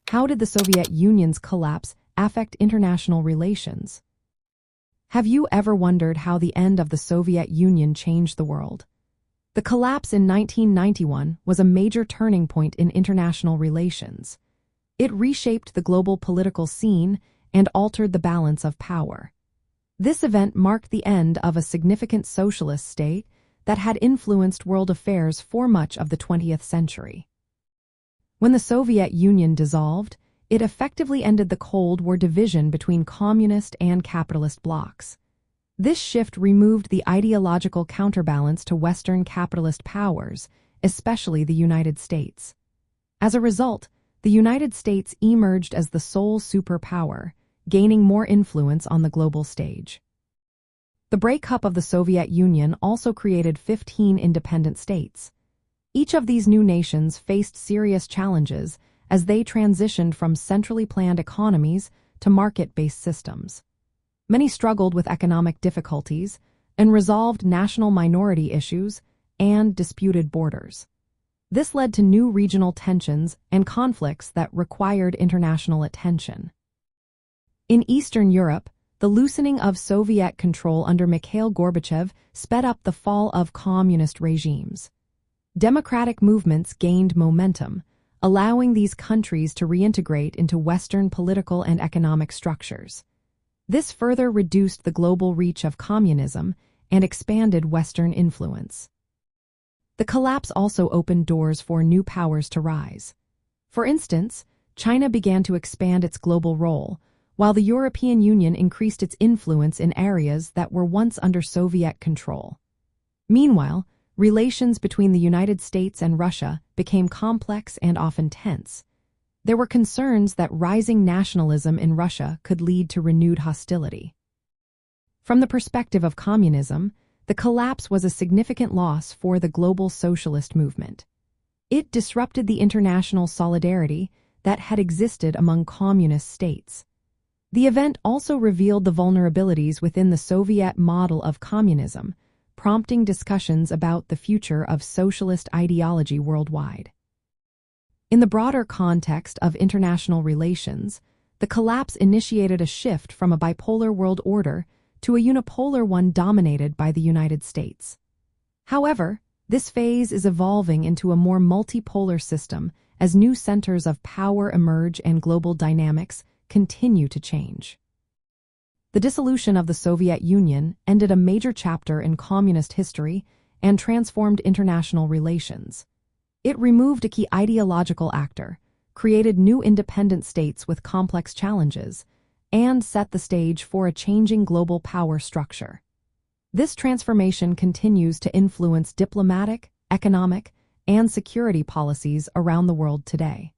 How did the Soviet Union's collapse affect international relations? Have you ever wondered how the end of the Soviet Union changed the world? The collapse in 1991 was a major turning point in international relations. It reshaped the global political scene and altered the balance of power. This event marked the end of a significant socialist state that had influenced world affairs for much of the 20th century. When the Soviet Union dissolved, it effectively ended the Cold War division between communist and capitalist blocs. This shift removed the ideological counterbalance to Western capitalist powers, especially the United States. As a result, the United States emerged as the sole superpower, gaining more influence on the global stage. The breakup of the Soviet Union also created 15 independent states. Each of these new nations faced serious challenges as they transitioned from centrally planned economies to market-based systems. Many struggled with economic difficulties and resolved national minority issues and disputed borders. This led to new regional tensions and conflicts that required international attention. In Eastern Europe, the loosening of Soviet control under Mikhail Gorbachev sped up the fall of communist regimes. Democratic movements gained momentum, allowing these countries to reintegrate into Western political and economic structures. This further reduced the global reach of communism and expanded Western influence. The collapse also opened doors for new powers to rise. For instance, China began to expand its global role, while the European Union increased its influence in areas that were once under Soviet control. Meanwhile, relations between the United States and Russia became complex and often tense. There were concerns that rising nationalism in Russia could lead to renewed hostility. From the perspective of communism, the collapse was a significant loss for the global socialist movement. It disrupted the international solidarity that had existed among communist states. The event also revealed the vulnerabilities within the Soviet model of communism, prompting discussions about the future of socialist ideology worldwide. In the broader context of international relations, the collapse initiated a shift from a bipolar world order to a unipolar one dominated by the United States. However, this phase is evolving into a more multipolar system as new centers of power emerge and global dynamics continue to change. The dissolution of the Soviet Union ended a major chapter in communist history and transformed international relations. It removed a key ideological actor, created new independent states with complex challenges, and set the stage for a changing global power structure. This transformation continues to influence diplomatic, economic, and security policies around the world today.